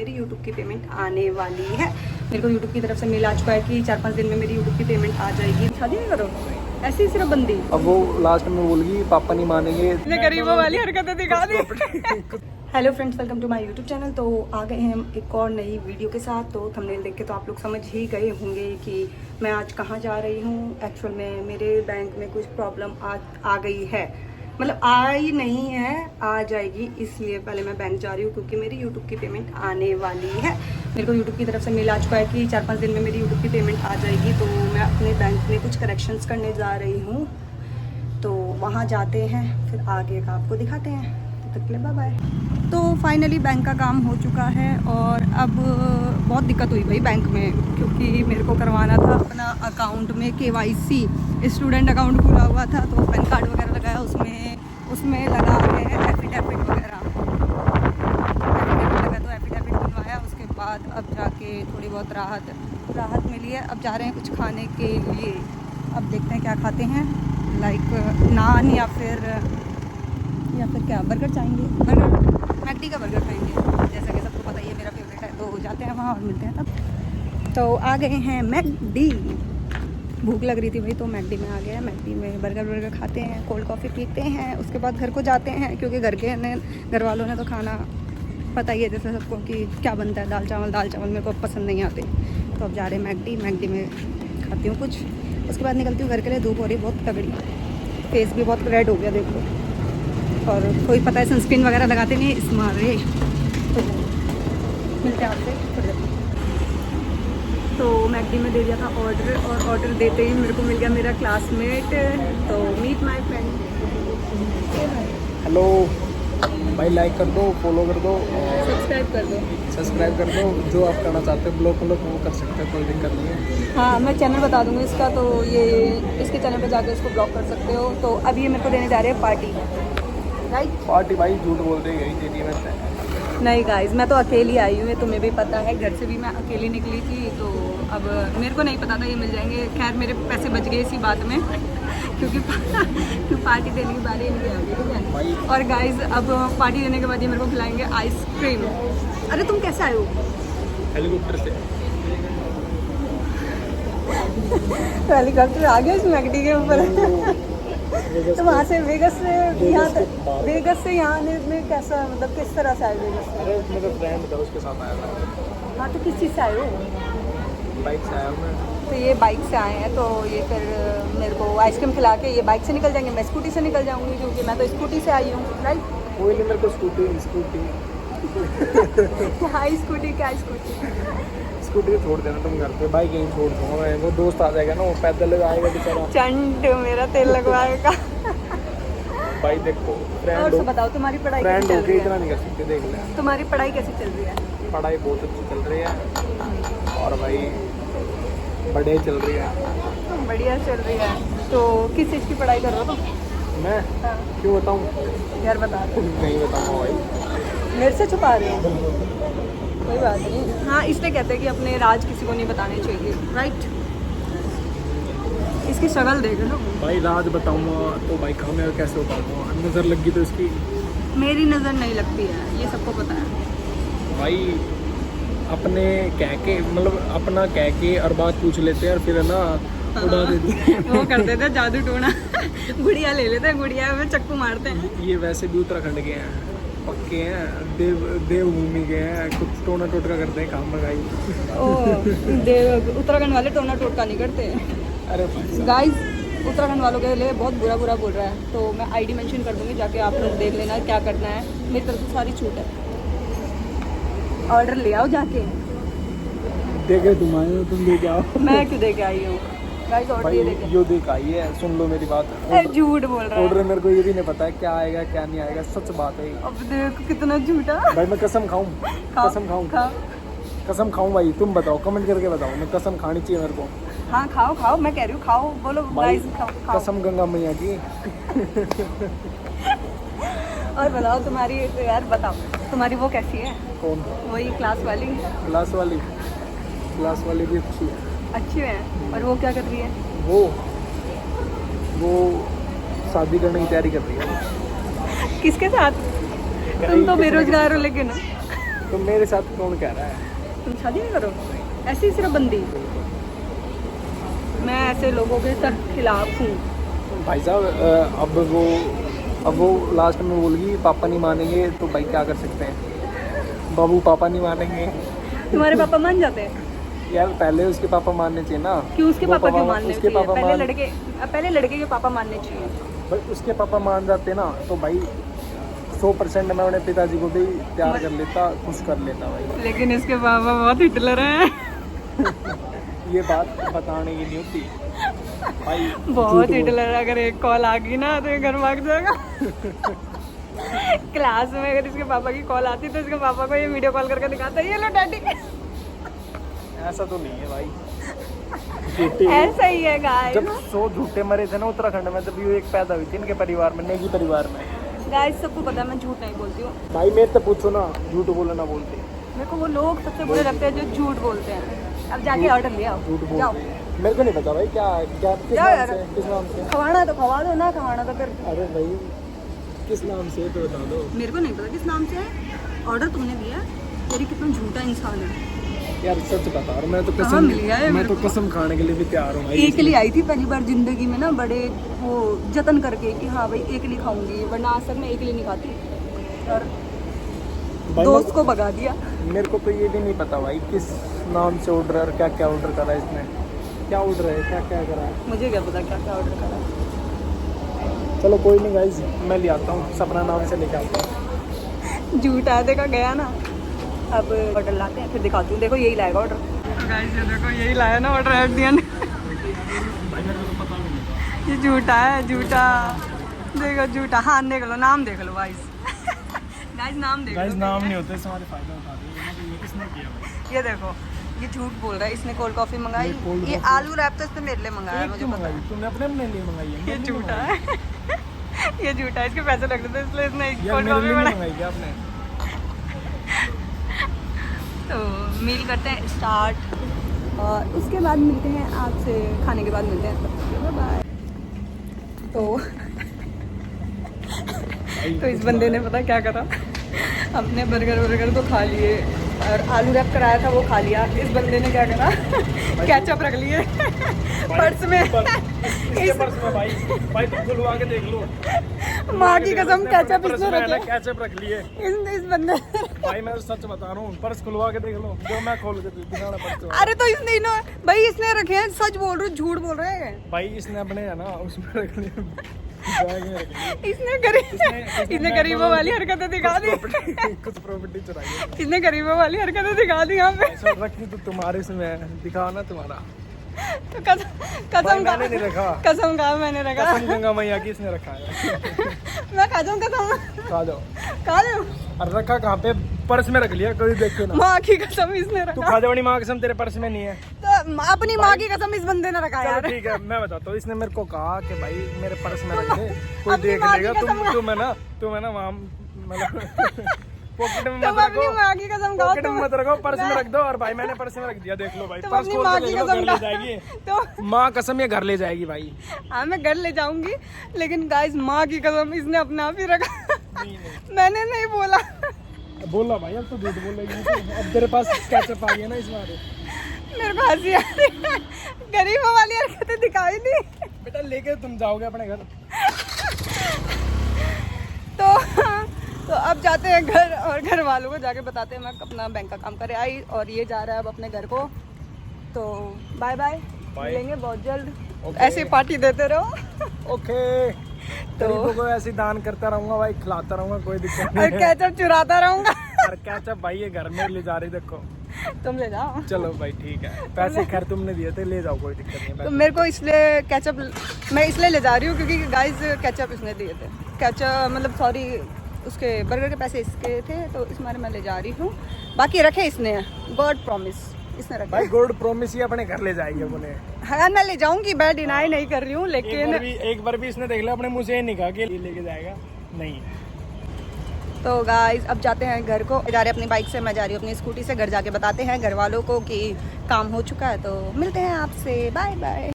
मेरी YouTube की payment आने वाली है। मेरे को YouTube की तरफ से मेल आ चुका है कि 4-5 दिन में मेरी YouTube की पेमेंट आ जाएगी। शादी नहीं करो ऐसी सिर्फ बंदी। अब वो लास्ट में बोलगी पापा नहीं मानेंगे, गरीबों वाली हरकतें दिखा दी। Hello friends, welcome to my YouTube channel. तो आ गए हैं हम एक और नई वीडियो के साथ। तो थंबनेल देख के तो आप लोग समझ ही गए होंगे कि मैं आज कहाँ जा रही हूँ। एक्चुअल में मेरे बैंक में कुछ प्रॉब्लम आ गई है, मतलब आई नहीं है, आ जाएगी। इसलिए पहले मैं बैंक जा रही हूँ क्योंकि मेरी यूट्यूब की पेमेंट आने वाली है। मेरे को यूट्यूब की तरफ से मेल आ चुका है कि 4-5 दिन में मेरी यूट्यूब की पेमेंट आ जाएगी। तो मैं अपने बैंक में कुछ करेक्शंस करने जा रही हूँ। तो वहाँ जाते हैं, फिर आगे का आपको दिखाते हैं। तब तक के लिए बाय बाय। तो फाइनली बैंक का काम हो चुका है और अब बहुत दिक्कत हुई भाई बैंक में, क्योंकि मेरे को करवाना था अपना अकाउंट में KYC। स्टूडेंट अकाउंट खुला हुआ था तो पैन कार्ड वगैरह लगाया, उसमें लगा है एफिडेविट वगैरह। एफिडेविट लगा तो एफिडेविट बनवाया। उसके बाद अब जाके थोड़ी बहुत राहत मिली है। अब जा रहे हैं कुछ खाने के लिए। अब देखते हैं क्या खाते हैं, लाइक नान या फिर क्या बर्गर चाहेंगे। मैकडी का बर्गर खाएंगे, जैसा कि सबको पता ही है मेरा फेवरेट है। तो जाते हैं वहाँ और मिलते हैं तब। तो आ गए हैं मैकडी। भूख लग रही थी भाई तो मैकडी में आ गए हैं। मैकडी में बर्गर खाते हैं, कोल्ड कॉफ़ी पीते हैं, उसके बाद घर को जाते हैं क्योंकि घर वालों ने तो खाना पता ही है जैसे सबको कि क्या बनता है, दाल चावल मेरे को पसंद नहीं आते। तो अब जा रहे हैं मैकडी में खाती हूँ कुछ, उसके बाद निकलती हूँ घर के लिए। धूप हो रही है बहुत तगड़ी, फेस भी बहुत रेड हो गया देख लो। और कोई पता है सनस्क्रीन वगैरह लगाते नहीं इस मारे। तो मिलते हैं आपसे थोड़ी देर। तो मैकडी में दे दिया था ऑर्डर, और ऑर्डर देते ही मेरे को मिल गया मेरा क्लासमेट। तो मीट माय फ्रेंड। हेलो भाई, लाइक कर दो, फॉलो कर दो, सब्सक्राइब कर दो। जो आप करना चाहते हो ब्लॉग वो कर सकते हो, कोई दिक्कत नहीं है। हाँ, मैं चैनल बता दूँगी इसका, तो ये इसके चैनल पे जाकर इसको ब्लॉक कर सकते हो। तो अभी ये मेरे को देने जा रहे हैं पार्टी, राइट? पार्टी भाई झूठ बोल रही है, यही देनी है। नहीं गाइज, मैं तो अकेली आई हूँ, ये तुम्हें भी पता है। घर से भी मैं अकेली निकली थी। तो अब मेरे को नहीं पता था ये मिल जाएंगे। खैर मेरे पैसे बच गए इसी बात में क्योंकि पार्टी देने की बारी नहीं आ गई, ठीक है। और गाइज अब पार्टी देने के बाद ये मेरे को खिलाएंगे आइसक्रीम। अरे तुम कैसे आए हो? हेलीकॉप्टर से। तो हेलीकॉप्टर आ गया इस मैकडी के ऊपर। तो वहाँ से वेगस से यहाँ आने में कैसा, मतलब किस तरह से आए वेगस से? अरे मेरा फ्रेंड था, उसके साथ आया था। हाँ, तो किस चीज़ से आए हो? बाइक से आया मैं। तो ये बाइक से आए हैं। तो ये फिर मेरे को आइसक्रीम खिला के ये बाइक से निकल जाएंगे, मैं स्कूटी से निकल जाऊंगी क्योंकि मैं तो स्कूटी से आई हूँ, राइट? कोई नहीं, मेरे को स्कूटी क्या स्कूटी छोड़ देना तुम घर पे, बाइक यहीं छोड़ दूंगा मैं। वो दोस्त आ जाएगा ना, वो पैदल आएगा बेचारा। चंड मेरा तेल लगवाएगा। भाई देखो और तो बताओ तुम्हारी पढ़ाई कैसी चल रही इतना है? नहीं कर सकते, देख ले। तुम्हारी पढ़ाई कैसी चल रही है? पढ़ाई बहुत अच्छी चल रही है और भाई बढ़िया चल रही है। बढ़िया चल रही है। तो किस चीज़ की पढ़ाई कर रहे हो तुम? मैं हाँ। क्यों बताऊँ? यार बता दो। नहीं बताऊँगा भाई। मेरे से छुपा रहे हो? कोई बात नहीं। हाँ, इसलिए कहते हैं कि अपने राज किसी को नहीं बताने चाहिए, राइट? इसकी शक्ल देख लो। भाई राज बताऊँगा तो भाई कामयाब कैसे बताऊँगा? नज़र लगी तो इसकी। मेरी नज़र नहीं लगती है, ये सबको पता है। भाई अपने कह के, मतलब अपना कह के और बात पूछ लेते हैं और फिर है ना उड़ा देते हैं। वो कर देते हैं जादू टोना। गुड़िया ले लेते हैं, गुड़िया में चक्कू मारते हैं। ये वैसे भी उत्तराखंड के हैं, पक्के हैं, देवभूमि के हैं, कुछ टोना टोटका करते हैं काम लगाई। उत्तराखंड वाले टोना टोटका नहीं करते। अरे गाइस, उत्तराखंड वालों के लिए बहुत बुरा बोल रहा है। तो मैं ID मेंशन कर दूंगी, जाके आप लोग देख लेना क्या करना है। मेरी तरफ से सारी छूट है। ऑर्डर ले आओ जाके। देखे तुम आए हो, तुम लेके आओ। मैं क्यों दे के आई हूँ गाइस? ऑर्डर ये देखे। यो देख आई है, सुन लो मेरी बात। झूठ बोल रहा है। ऑर्डर मेरे को ये भी नहीं पता है क्या आएगा क्या नहीं आएगा, सच बात है। अब देखो कितना झूठा। भाई मैं कसम खाऊं? कसम खाऊं भाई? तुम बताओ, कमेंट करके बताओ। मैं कसम खानी चाहिए मेरे को? हाँ खाओ, मैं कह रही हूँ खाओ। बोलो गाइस, खाओ। कसम गंगा मैया की। और बताओ तुम्हारी, यार बताओ तुम्हारी वो कैसी है? कौन? वही क्लास वाली भी अच्छी है। अच्छी है। और वो क्या कर रही है? वो शादी करने की तैयारी कर रही है। किसके साथ? तुम तो बेरोजगार हो लेकिन। तो मेरे साथ कौन कह रहा है? तुम शादी नहीं करो? ऐसे ही सिर्फ बंदी। मैं ऐसे लोगों के सख्त खिलाफ हूँ। भाई साहब अब वो लास्ट में बोलगी पापा नहीं मानेंगे, तो भाई क्या कर सकते हैं? बाबू पापा नहीं मानेंगे। तुम्हारे पापा मान जाते हैं? यार पहले उसके पापा मानने चाहिए ना। क्यों उसके वो पापा क्यों मानने उसके चाहिए? पापा पहले लड़के के पापा मानने चाहिए। भाई उसके पापा मान जाते ना, तो भाई 100% मैं अपने पिताजी को भी प्यार कर लेता, खुश कर लेता भाई। लेकिन इसके पापा बहुत हिटलर हैं। ये बात बताने की नहीं होती भाई, बहुत हिटलर। अगर एक कॉल आ गई ना तो ये घर भाग जाएगा। क्लास में अगर इसके पापा की कॉल आती तो इसके पापा को ये वीडियो कॉल करके दिखाता है, ये लो डैडी। ऐसा तो नहीं है भाई। ऐसा ही है गाइस। जब 100 झूठे मरे थे ना उत्तराखंड में, तब ये एक पैदा हुई थी इनके परिवार में, नेगी परिवार में। गाइस सबको पता है मैं झूठ नहीं बोलती हूँ। भाई मेरे से पूछो ना, झूठ बोलना बोलते। मेरे को वो लोग सबसे बुरे लगते हैं जो झूठ बोलते हैं। अब जाके ऑर्डर ले आओ, झूठ जाओ। बोलते मेरे को नहीं पता भाई क्या क्या किस जाओ नाम यार। से, किस नाम से? खवाना तो खवा दो, ना खवाना तो फिर। अरे भाई किस नाम से तो बता दो। मेरे को नहीं पता किस नाम से है। ऑर्डर तुमने दिया है। तेरी कितना झूठा इंसान है यार सच बता, और मैं तो कहाँ कसम मिल गया है मैं मेरे तो को? कसम खाने के लिए भी तैयार हूँ भाई। एकली आई थी पहली बार जिंदगी में ना, बड़े वो जतन करके कि हाँ भाई एकली खाऊंगी, वरना आज तक मैं एकली नहीं खाती। और भाई दोस्त को भगा दिया। मेरे को तो ये भी नहीं पता भाई किस नाम से ऑर्डर और क्या क्या ऑर्डर करा है इसने, क्या ऑर्डर है, क्या क्या करा है। मुझे क्या पता क्या क्या ऑर्डर करा। चलो कोई नहीं गाइस, मैं ले आता हूँ, सपना नाम से लेके आता हूँ। झूठा देखा गया ना। अब ऑर्डर लाते हैं फिर दिखाती हूँ। देखो यही लाएगा ऑर्डर। गाइस ये देखो यही लाया ना ऑर्डर एट दी एंड। ये झूठा है, झूठा। देखो झूठा। हाँ देख लो, नाम देख लो गाइस। गाइस नाम देख लो। गाइस नाम नहीं होते, सारे फायदा उठा रहे। ये किसने किया भाई? ये देखो ये झूठ बोल रहा है। इसने कोल्ड कॉफी मंगाई। cold ये आलू रैप तो इसने मेरे लिए मंगाया, एक मुझे क्यों पता है। मंगाई? तुमने अपने लिए मंगाई है? ये झूठा है। ये झूठा है। इसके पैसे लग रहे थे इसलिए इसने यार कोल्ड मेरे कॉफी लिए नहीं मंगाई। मंगाई क्या आपने? तो मील करते हैं स्टार्ट और उसके बाद मिलते हैं आपसे। खाने के बाद मिलते हैं। बाय। तो इस बंदे ने पता क्या करा, अपने बर्गर तो खा लिए और आलू रैप कराया था वो खा लिया। इस बंदे ने क्या करा, केचप रख लिए पर्स में। इसके पर्स में भाई तुम खुलवा के देख लो। माँ की कसम केचप इसने रखे। केचप रख लिए इस बंदे। भाई मैं सच बता रहा हूँ, पर्स खुलवा के देख लो, जो मैं खोल के दिखाना पर्स। अरे तो इसने भाई इसने रखे हैं। सच बोल रहे हो झूठ बोल रहे हैं? भाई इसने अपने है ना उसमें रख लिए, बैग में रख लिए। इसने गरीबों वाली हरकतें दिखा दी। कुछ प्रॉपर्टी चुराई है। इसने गरीबों वाली हरकतें दिखा दी यहाँ पे। ऐसा रखी तो तुम्हारे से मैं दिखाओ ना तुम्हारा। तो कसम मैंने नहीं रखा। कसम कहा मैंने रखा। कसम गंगा मैया की इसने रखा है। मैं खा जाऊँ कसम? खा जाओ। खा जाऊँ? और रखा कहाँ पे? पर्स में रख लिया, कोई देखे ना। माँ की कसम इसने तू रखा। खा जाओ, माँ कसम तेरे पर्स में नहीं है। तो अपनी माँ की कसम इस बंदे ने रखा चलो यार। ठीक है, मैं बताता हूँ। इसने मेरे को कहा कि भाई मेरे पर्स में रख दे, कोई अपनी देख माँ की लेगा। कसम तुम है ना वहाँ मतलब पॉकेट में तुम मत अपनी रखो, माँ की कसम खाओ। पॉकेट में मत रखो, पर्स में रख दो। और भाई मैंने पर्स में रख दिया, देख लो भाई। तुम पर्स अपनी खोल माँ के की देख लो, घर ले कसम जाएगी। तो माँ कसम ये घर ले जाएगी भाई। हाँ मैं घर ले जाऊंगी, लेकिन गाइस माँ की कसम इसने अपने आप ही रखा। मैंने नहीं बोला। बोला भाई, अब तो झूठ बोलेगी। अब तेरे पास कैचअप आ गया ना इस बार। मेरे को हंसी आ रही है। गरीबों वाली हरकतें दिखाई नहीं। बेटा लेके तुम जाओगे अपने घर। तो अब जाते हैं घर और घर वालों को जाके बताते हैं मैं अपना बैंक का काम करे आई और ये जा रहा है अब अपने घर को। तो बाय बाय, मिलेंगे बहुत जल्द। ऐसे पार्टी देते रहो। ओके। गरीबों को ऐसे दान करता रहूंगा भाई, खिलाता रहूंगा, कोई दिक्कत और नहीं है। केचप चुराता रहूंगा। और केचप भाई ये घर में ले जा रही, देखो। तुम ले जाओ। चलो भाई ठीक है, पैसे खैर तुमने दिए थे, ले जाओ, कोई दिक्कत नहीं। तो मेरे को इसलिए केचप मैं इसलिए ले जा रही हूँ क्योंकि गाइस केचप इसने दिए थे। केचप मतलब सॉरी उसके बर्गर के पैसे इसके थे, तो इस मारे मैं ले जा रही हूँ। बाकी रखे इसने, गॉड प्रॉमिस इसने रखे भाई। गॉड प्रॉमिस ही अपने घर ले जाएगी अपने। हाँ मैं ले जाऊंगी, मैं डिनाई नहीं कर रही हूँ, लेकिन एक बार भी इसने देख लिया अपने मुंह से नहीं कहा कि लेके जाएगा, नहीं। तो गाइस अब जाते हैं घर को। जा रहे अपनी बाइक से, मैं जा रही हूँ अपनी स्कूटी से। घर जाके बताते हैं घर वालों को कि काम हो चुका है। तो मिलते हैं आपसे, बाय बाय।